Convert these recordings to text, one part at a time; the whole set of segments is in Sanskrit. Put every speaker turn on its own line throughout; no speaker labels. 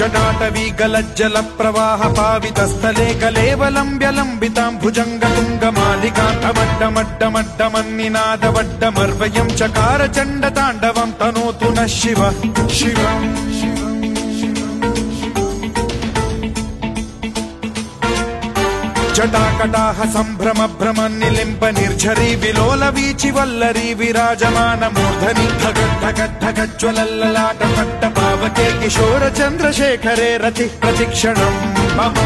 जटाटवी गलज्जल प्रवाह पावितस्थले कलेवलम्ब्य लम्बितां भुजङ्गतुङ्गमालिकान्तमड्डमड्डमड्डमन्निनादवड्डमर्वयं चकार चण्डताण्डवं तनोतु नः शिवः शिवम् जटाकटाह सम्भ्रम भ्रम निलिम्ब निर्झरी विलोल वीचि वल्लरी विराजमान मूर्धनि धगद्धगद्धगज्ज्वलल्ललाट पट्ट पावके किशोर चन्द्रशेखरे रतिः प्रतिक्षणम् मम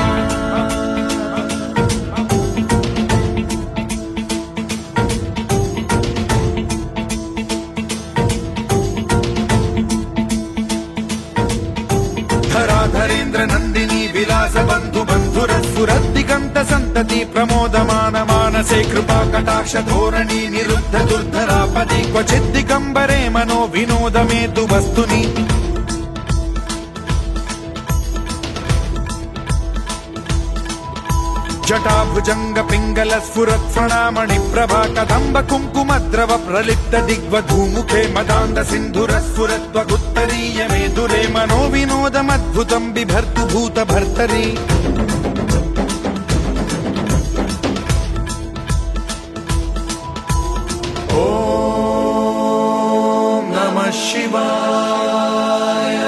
धराधरेन्द्र नन्दिनी विलास बन्धु बन्धुरस्फुरद्दिगन्त सन्तति प्रमोदमान मानसे कृपा कटाक्ष धोरणी निरुद्ध दुर्धरापदि क्वचिद्दिगम्बरे मनो विनोद मेतु वस्तुनि जटाभुजंग पिंगल स्फुरत् प्रणामणि प्रभा कदम्ब कुङ्कुमद्रव प्रलिप्त दिग्वधूमुखे मदान्द सिन्धुर स्फुरत्वगुत्तरीय मेदुरे मनो विनोदमद्भुतं बिभर्तु भूत भर्तरि ॐ नमः शिवाय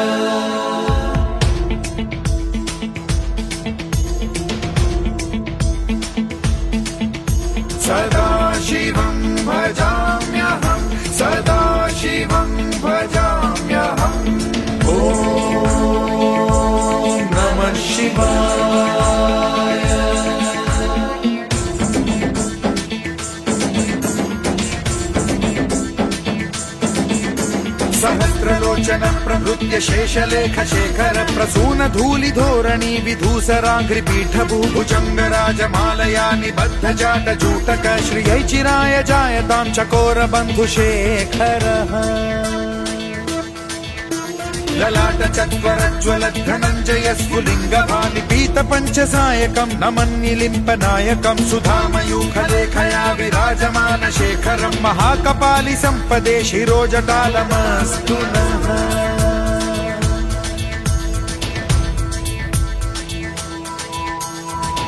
सदा शिवं भजाम्यहं सदा शिवं भजाम्यहम् ॐ नमः शिवाय सहस्रलोचन प्रभृत्य शेषलेख शेखर प्रसून धूलि धोरणी विधूसराघ्रिपीठ भुजंगराजमालया निबद्ध जाट जूटक श्रियै चिराय जायतां चकोर बन्धुशेखरः ललाट चत्वरज्ज्वल धनञ्जय स्फुलिङ्ग भालिपीत पञ्चसायकं नमन्निलिम्प नायकं सुधामयूखलेखया विराजमान शेखरं महाकपालि सम्पदे शिरोजटालमस्तु नः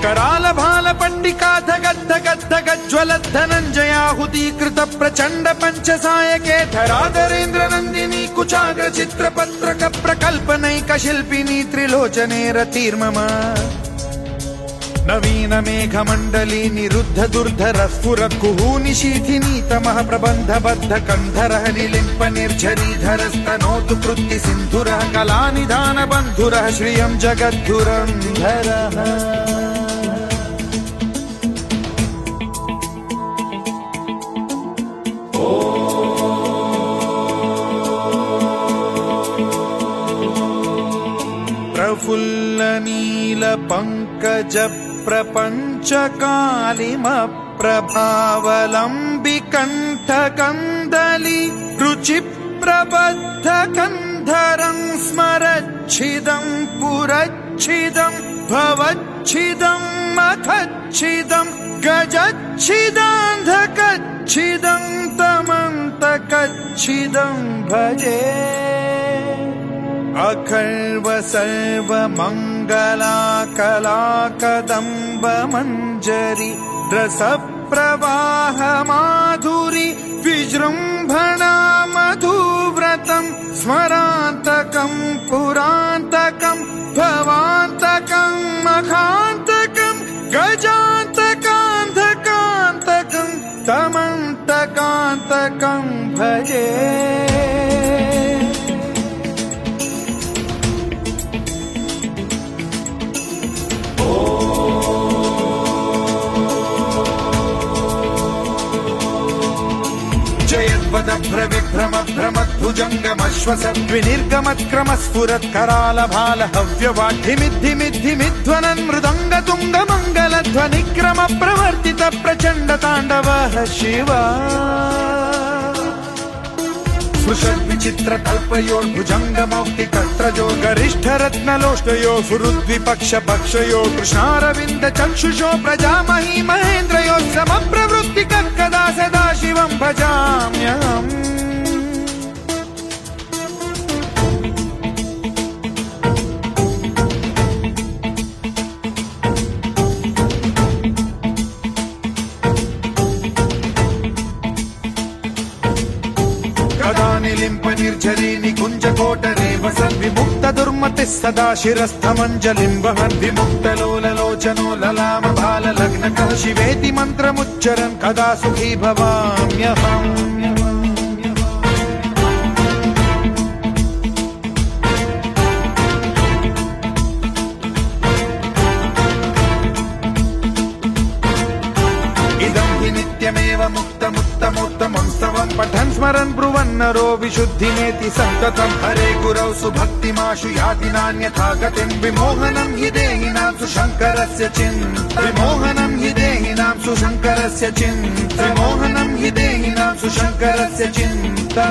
कराल भाल पंडिका धगद्धगद्धगज्ज्वलत् धनञ्जयाहुतीकृत प्रचण्ड पञ्चसायके धराधरेन्द्र नन्दिनी कुचाग्र चित्रपत्रक प्रकल्पनैक शिल्पिनी त्रिलोचने रतिर्मम नवीन मेघमण्डली निरुद्ध दुर्धर स्फुरत् कुहूनिशीथिनी तमः प्रबन्ध बद्ध कन्धरः निलिम्प निर्झरीधरस्तनोतु कृत्ति सिन्धुरः कलानिधान बन्धुरः श्रियं जगद्धुरन्धरः प्रफुल्ल नील पंकज प्रपंच कालिम प्रभावलंबि कंठ कंदली रुचि प्रबद्ध कंधरं स्मरच्छिदं पुरच्छिदं भवच्छिदं मथच्छिदं गजच्छिदान्धकच्छिदं तमन्तकच्छिदं भजे अखर्व सर्व मंगला कला कदम्ब मंजरी रस प्रवाह माधुरी विजृंभणा मधुव्रतं स्मरान्तकं पुरान्तकं भवान्तकं मखान्तकं गजान्तकान्धकान्तकं तमन्तकान्तकं भजे विभ्रम भ्रमद्भुजङ्गमश्वसद्विनिर्गमत्क्रम स्फुरत् कराल भाल हव्यवाढ्यमिद्धिमिद्धिमिध्वनन् मृदङ्ग तुङ्ग मङ्गलध्वनिक्रम प्रवर्तित प्रचण्ड ताण्डवः शिवा स्पृशद्विचित्र कल्पयोर्भुजङ्ग मौक्तिकत्रजो गरिष्ठ रत्नलोष्टयो फुरुद्विपक्ष पक्षयो कृष्णारविन्द चक्षुषो प्रजामही महेन्द्रयो समप्रवृत्तिकः कदा सदा शिवं भजाम्यहम् वसन् विमुक्त दुर्मतिः सदा शिरस्थमञ्जलिं वहन् विमुक्तलोललोचनो ललाम बाललग्नकः शिवेति मन्त्रमुच्चरन् कदा सुखी भवाम्यहम् नित्यमेव मुक्तमुत्तमोत्तमं स्तवं पठन् स्मरन् ब्रुवन्नरो विशुद्धिमेति सन्ततं हरे गुरौ सुभक्तिमाशु याति नान्यथा गतिं विमोहनं हि देहिनां सुशङ्करस्य चिन्ता विमोहनं हि देहिनां सुशङ्करस्य चिन्ता विमोहनं हि देहिनां सुशङ्करस्य चिन्ता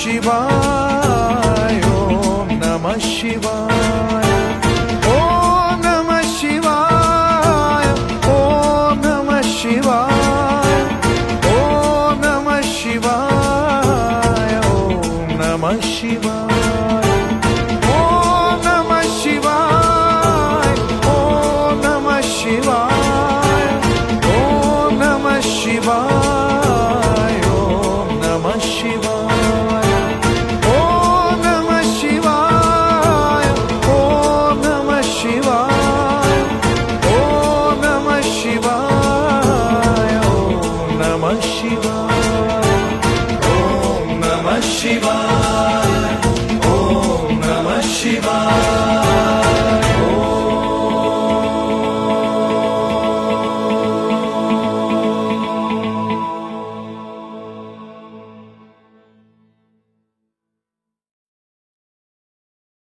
शिवाय, ॐ नमः शिवाय।